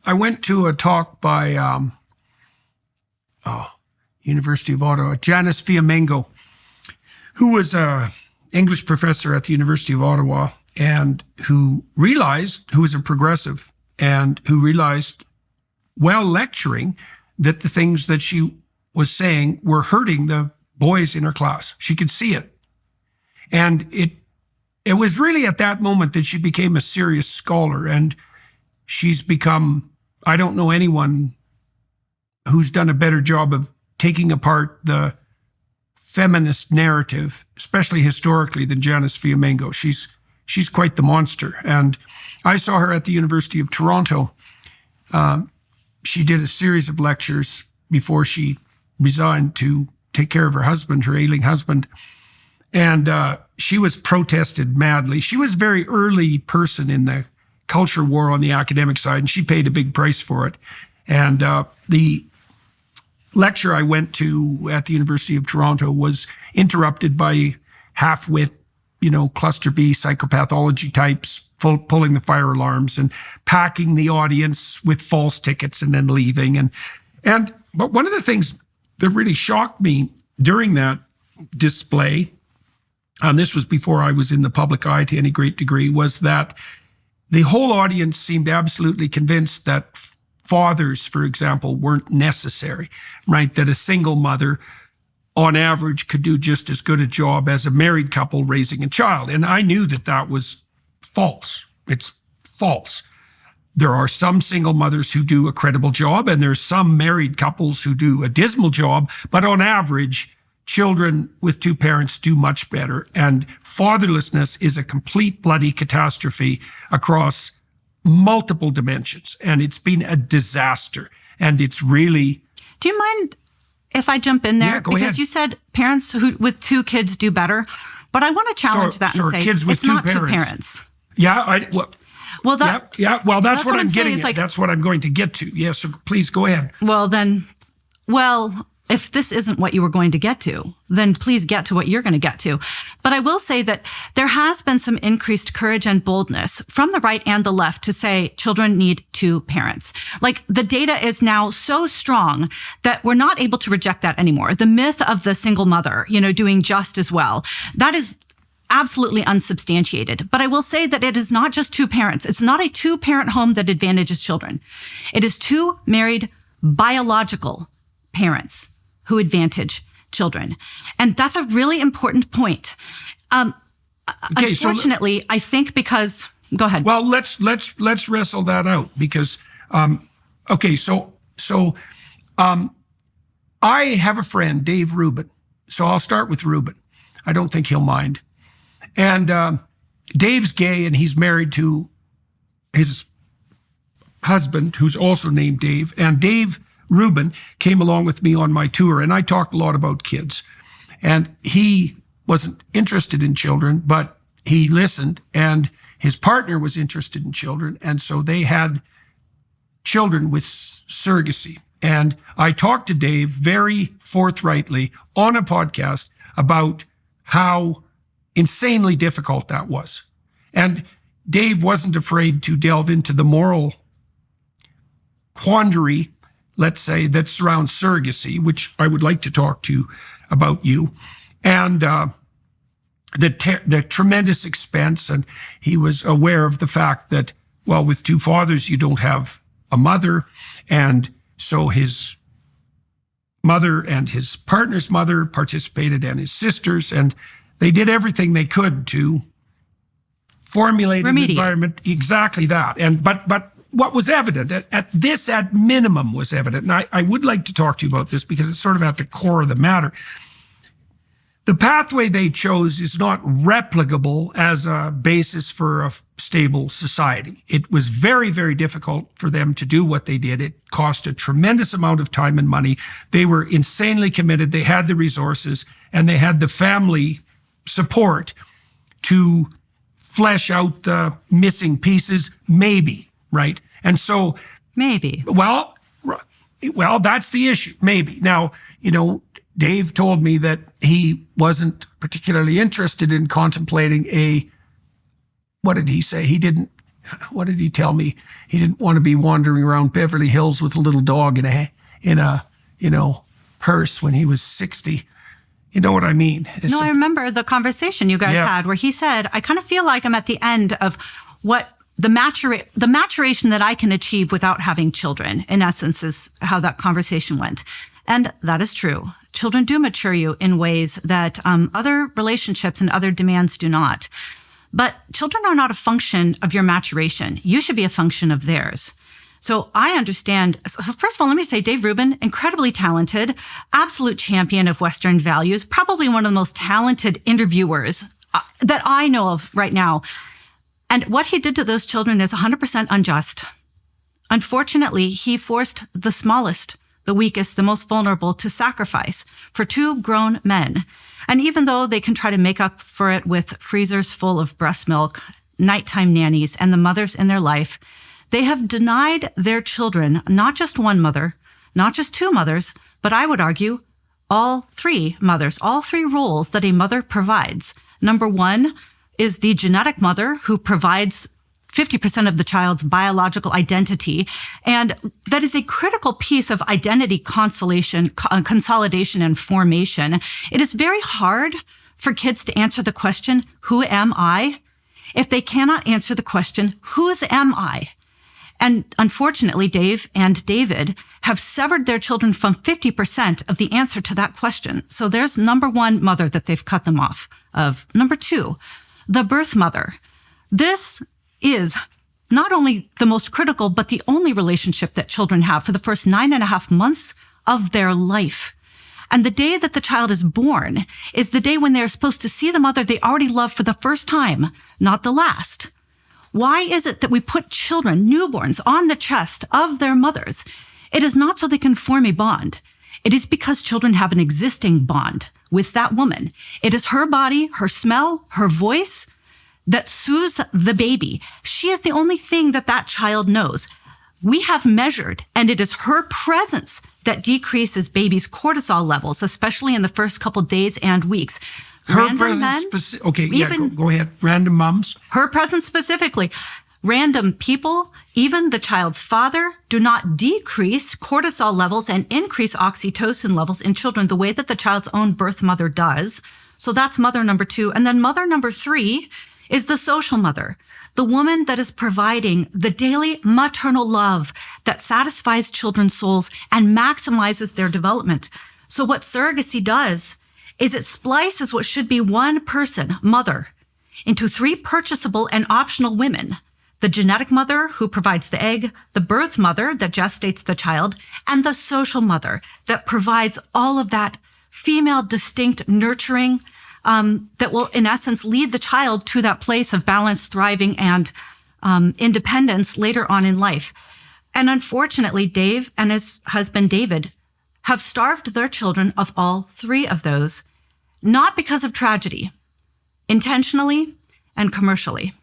I went to a talk by University of Ottawa, Janice Fiamengo, who was a English professor at the University of Ottawa and who was a progressive and who realized while lecturing that the things that she was saying were hurting the boys in her class. She could see it. And it was really at that moment that she became a serious scholar, and she's become, I don't know anyone who's done a better job of taking apart the feminist narrative, especially historically, than Janice Fiamengo. She's quite the monster. And I saw her at the University of Toronto. She did a series of lectures before she resigned to take care of her husband, her ailing husband. And she was protested madly. She was a very early person in the culture war on the academic side, and she paid a big price for it. And the lecture I went to at the University of Toronto was interrupted by half-wit, cluster B psychopathology types pulling the fire alarms and packing the audience with false tickets and then leaving. But one of the things that really shocked me during that display, and this was before I was in the public eye to any great degree, was that the whole audience seemed absolutely convinced that fathers, for example, weren't necessary, right? That a single mother, on average, could do just as good a job as a married couple raising a child. And I knew that that was false. It's false. There are some single mothers who do a credible job, and there's some married couples who do a dismal job, but on average, children with two parents do much better. And fatherlessness is a complete bloody catastrophe across multiple dimensions. And it's been a disaster. And it's really... Do you mind if I jump in there? Yeah, go because ahead. You said parents who with two kids do better. But I want to challenge that and say kids with it's not two parents. Yeah, well, that, yeah. Well, that's what I'm getting saying. at. Like, that's what I'm going to get to. Yeah, so please go ahead. If this isn't what you were going to get to, then please get to what you're going to get to. But I will say that there has been some increased courage and boldness from the right and the left to say children need two parents. Like, the data is now so strong that we're not able to reject that anymore. The myth of the single mother, doing just as well, that is absolutely unsubstantiated. But I will say that it is not just two parents. It's not a two-parent home that advantages children. It is two married biological parents who advantage children. And that's a really important point. Unfortunately, I think because... Go ahead. Well, let's wrestle that out because, I have a friend, Dave Rubin. So I'll start with Rubin. I don't think he'll mind. And Dave's gay and he's married to his husband, who's also named Dave. And Dave Rubin came along with me on my tour, and I talked a lot about kids. And he wasn't interested in children, but he listened, and his partner was interested in children. And so they had children with surrogacy. And I talked to Dave very forthrightly on a podcast about how insanely difficult that was. And Dave wasn't afraid to delve into the moral quandary, let's say, that surrounds surrogacy, which I would like to talk to about you, and the tremendous expense. And he was aware of the fact that, well, with two fathers, you don't have a mother. And so his mother and his partner's mother participated, and his sisters, and they did everything they could to formulate an environment. Exactly that. And but what was evident at minimum was evident. And I would like to talk to you about this because it's sort of at the core of the matter. The pathway they chose is not replicable as a basis for a stable society. It was very, very difficult for them to do what they did. It cost a tremendous amount of time and money. They were insanely committed. They had the resources and they had the family support to flesh out the missing pieces, maybe, right? And so... Maybe. Well, that's the issue, maybe. Now, Dave told me that he wasn't particularly interested in contemplating what did he say? He didn't what did he tell me? He didn't want to be wandering around Beverly Hills with a little dog in a purse when he was 60. You know what I mean? No, I remember the conversation you guys had where he said, I kind of feel like I'm at the end of what the maturation that I can achieve without having children, in essence, is how that conversation went. And that is true. Children do mature you in ways that other relationships and other demands do not. But children are not a function of your maturation. You should be a function of theirs. So I understand. So first of all, let me say Dave Rubin, incredibly talented, absolute champion of Western values, probably one of the most talented interviewers that I know of right now. And what he did to those children is 100% unjust. Unfortunately, he forced the smallest, the weakest, the most vulnerable to sacrifice for two grown men. And even though they can try to make up for it with freezers full of breast milk, nighttime nannies, and the mothers in their life, they have denied their children not just one mother, not just two mothers, but I would argue all three mothers, all three roles that a mother provides. Number one is the genetic mother who provides 50% of the child's biological identity. And that is a critical piece of identity consolidation and formation. It is very hard for kids to answer the question, who am I? If they cannot answer the question, whose am I? And unfortunately, Dave and David have severed their children from 50% of the answer to that question. So there's number one mother that they've cut them off of. Number two, the birth mother. This is not only the most critical, but the only relationship that children have for the first 9.5 months of their life. And the day that the child is born is the day when they're supposed to see the mother they already love for the first time, not the last. Why is it that we put children, newborns, on the chest of their mothers? It is not so they can form a bond. It is because children have an existing bond with that woman. It is her body, her smell, her voice that soothes the baby. She is the only thing that that child knows. We have measured, and it is her presence that decreases baby's cortisol levels, especially in the first couple days and weeks. Her presence, go ahead. Random moms. Her presence specifically. Random people, even the child's father, do not decrease cortisol levels and increase oxytocin levels in children the way that the child's own birth mother does. So that's mother number two. And then mother number three is the social mother, the woman that is providing the daily maternal love that satisfies children's souls and maximizes their development. So what surrogacy does is it splices what should be one person, mother, into three purchasable and optional women. The genetic mother who provides the egg, the birth mother that gestates the child, and the social mother that provides all of that female distinct nurturing that will, in essence, lead the child to that place of balance, thriving, and independence later on in life. And unfortunately, Dave and his husband, David, have starved their children of all three of those, not because of tragedy, intentionally and commercially.